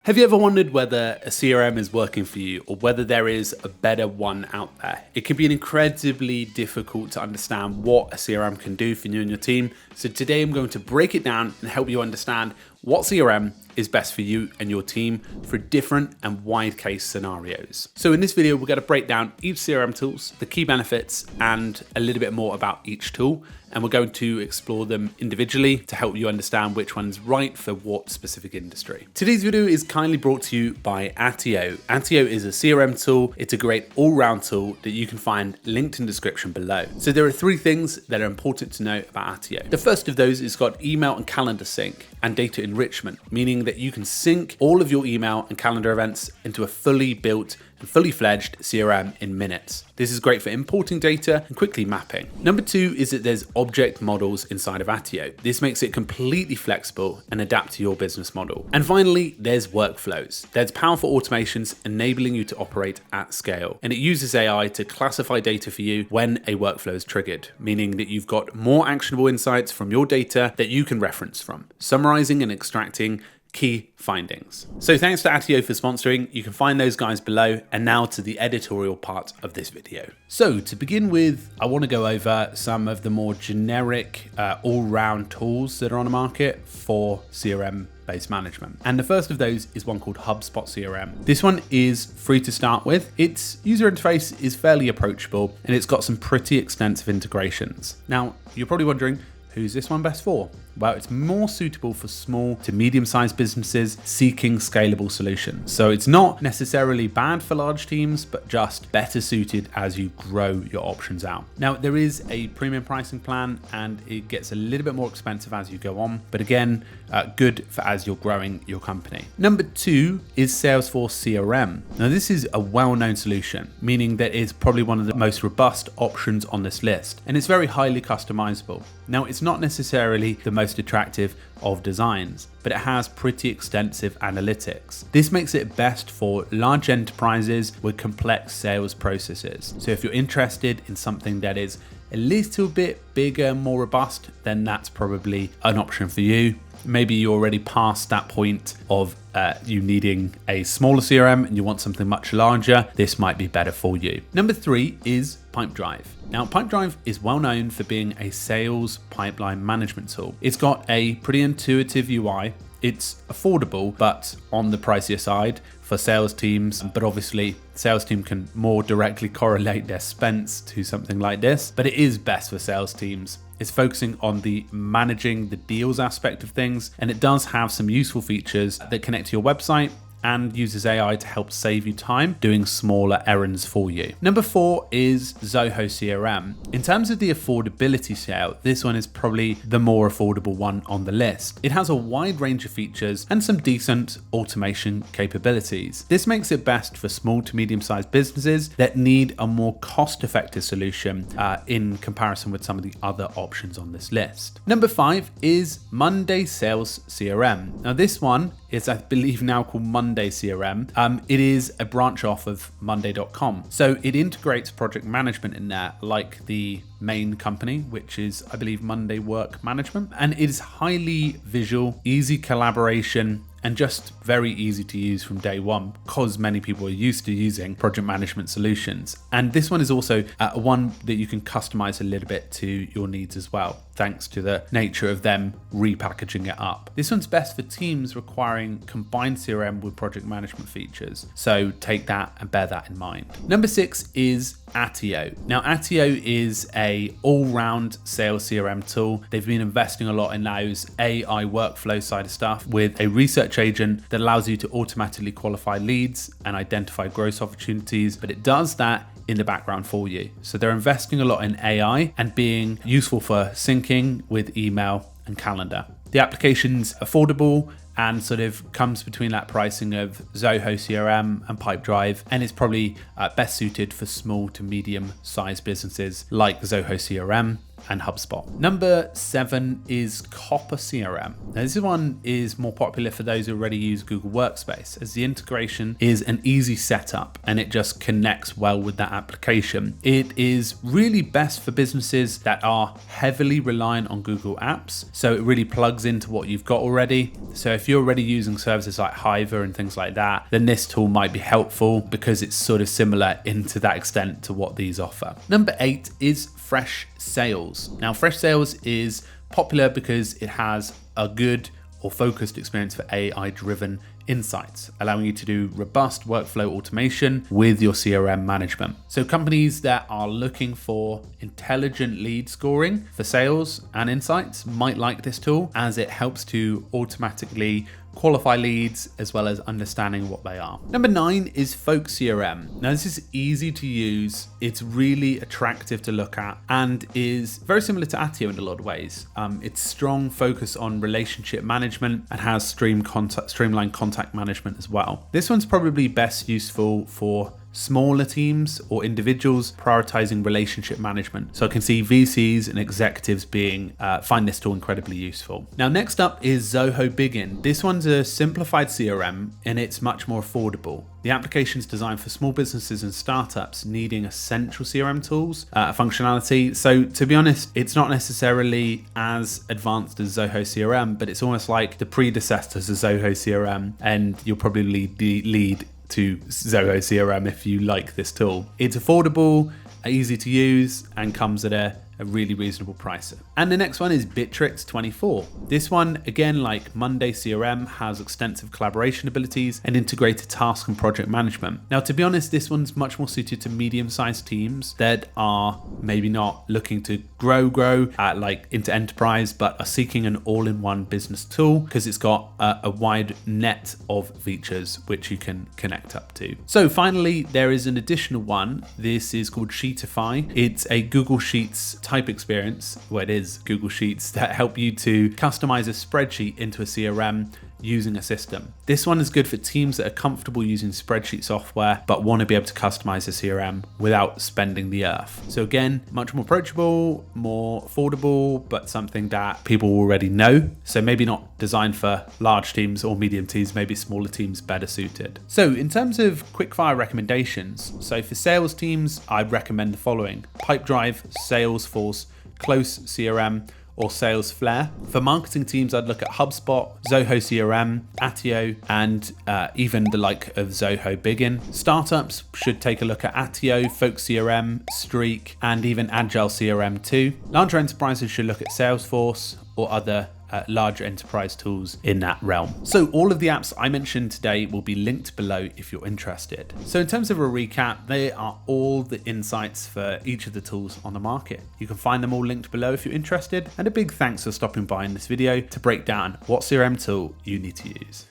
Have you ever wondered whether a CRM is working for you or whether there is a better one out there? It can be incredibly difficult to understand what a CRM can do for you and your team. So today I'm going to break it down and help you understand what CRM is best for you and your team for different and wide case scenarios. So in this video, we're going to break down each CRM tools, the key benefits, and a little bit more about each tool. And we're going to explore them individually to help you understand which one's right for what specific industry. Today's video is kindly brought to you by Attio. Attio is a CRM tool. It's a great all-round tool that you can find linked in the description below. So there are three things that are important to know about Attio. The first of those is got email and calendar sync and data enrichment, meaning that you can sync all of your email and calendar events into a fully built and fully fledged CRM in minutes. This is great for importing data and quickly mapping. Number two is that there's object models inside of Attio. This makes it completely flexible and adapt to your business model. And finally, there's workflows. There's powerful automations enabling you to operate at scale. And it uses AI to classify data for you when a workflow is triggered, meaning that you've got more actionable insights from your data that you can reference from, summarizing and extracting key findings. So thanks to Attio for sponsoring. You can find those guys below. And now to the editorial part of this video. So to begin with, I want to go over some of the more generic all-round tools that are on the market for CRM based management. And the first of those is one called HubSpot CRM. This one is free to start with. Its user interface is fairly approachable and it's got some pretty extensive integrations. Now, you're probably wondering, who's this one best for? Well, it's more suitable for small to medium-sized businesses seeking scalable solutions. So it's not necessarily bad for large teams, but just better suited as you grow your options out. Now, there is a premium pricing plan and it gets a little bit more expensive as you go on, but again, good for as you're growing your company. Number two is Salesforce CRM. Now, this is a well-known solution, meaning that it's probably one of the most robust options on this list, and it's very highly customizable. Now, it's not necessarily the most attractive of designs, but it has pretty extensive analytics. This makes it best for large enterprises with complex sales processes. So if you're interested in something that is a little bit bigger, more robust, then that's probably an option for you. Maybe you're already past that point of you needing a smaller CRM and you want something much larger. This might be better for you. Number three is Pipedrive. Now, Pipedrive is well known for being a sales pipeline management tool. It's got a pretty intuitive UI. It's affordable, but on the pricier side for sales teams. But obviously, sales team can more directly correlate their spends to something like this. But it is best for sales teams. It's focusing on the managing the deals aspect of things, and it does have some useful features that connect to your website and uses AI to help save you time doing smaller errands for you. Number four is Zoho CRM. In terms of the affordability scale, this one is probably the more affordable one on the list. It has a wide range of features and some decent automation capabilities. This makes it best for small to medium-sized businesses that need a more cost-effective solution in comparison with some of the other options on this list. Number five is Monday Sales CRM. Now this one is, I believe, now called Monday CRM. It is a branch off of Monday.com. So it integrates project management in there like the main company, which is, I believe, Monday Work Management. And it is highly visual, easy collaboration, and just very easy to use from day one because many people are used to using project management solutions. And this one is also one that you can customize a little bit to your needs as well, thanks to the nature of them repackaging it up. This one's best for teams requiring combined CRM with project management features. So take that and bear that in mind. Number six is Attio. Now, Attio is a all-round sales CRM tool. They've been investing a lot in those AI workflow side of stuff with a research agent that allows you to automatically qualify leads and identify growth opportunities, but it does that in the background for you. So they're investing a lot in AI and being useful for syncing with email and calendar. The application's affordable and sort of comes between that pricing of Zoho CRM and Pipedrive, and it's probably best suited for small to medium sized businesses like Zoho CRM and HubSpot. Number 7 is Copper CRM. Now this one is more popular for those who already use Google Workspace, as the integration is an easy setup and it just connects well with that application. It is really best for businesses that are heavily reliant on Google Apps, so it really plugs into what you've got already. So if you're already using services like Hiver and things like that, then this tool might be helpful because it's sort of similar to that extent to what these offer. Number 8 is Fresh Sales. Now, Fresh Sales is popular because it has a good or focused experience for AI-driven insights, allowing you to do robust workflow automation with your CRM management. So companies that are looking for intelligent lead scoring for sales and insights might like this tool, as it helps to automatically qualify leads as well as understanding what they are. Number 9 is Folk CRM. Now this is easy to use, it's really attractive to look at, and is very similar to Attio in a lot of ways. It's strong focus on relationship management and has streamlined contact management as well. This one's probably best useful for smaller teams or individuals prioritizing relationship management. So I can see VCs and executives find this tool incredibly useful. Now, next up is Zoho Bigin. This one's a simplified CRM and it's much more affordable. The application is designed for small businesses and startups needing essential CRM tools, functionality. So to be honest, it's not necessarily as advanced as Zoho CRM, but it's almost like the predecessor to Zoho CRM, and you'll probably lead to Zoho CRM if you like this tool. It's affordable, easy to use, and comes at a really reasonable price. And the next one is Bittrex24. This one, again, like Monday CRM, has extensive collaboration abilities and integrated task and project management. Now, to be honest, this one's much more suited to medium-sized teams that are maybe not looking to grow like into enterprise, but are seeking an all-in-one business tool because it's got a wide net of features which you can connect up to. So finally, there is an additional one. This is called Sheetify. It's a Google Sheets type experience, well, it is Google Sheets, that help you to customize a spreadsheet into a CRM using a system. This one is good for teams that are comfortable using spreadsheet software but want to be able to customize a CRM without spending the earth. So again, much more approachable, more affordable, but something that people already know. So maybe not designed for large teams or medium teams, maybe smaller teams better suited. So in terms of quickfire recommendations, so for sales teams, I'd recommend the following: Pipedrive, Salesforce, Close CRM, or Salesflare. For marketing teams, I'd look at HubSpot, Zoho CRM, Attio, and even the like of Zoho Bigin. Startups should take a look at Attio, Folk CRM, Streak, and even Agile CRM too. Larger enterprises should look at Salesforce or other large enterprise tools in that realm. So all of the apps I mentioned today will be linked below if you're interested. So in terms of a recap, they are all the insights for each of the tools on the market. You can find them all linked below if you're interested. And a big thanks for stopping by in this video to break down what CRM tool you need to use.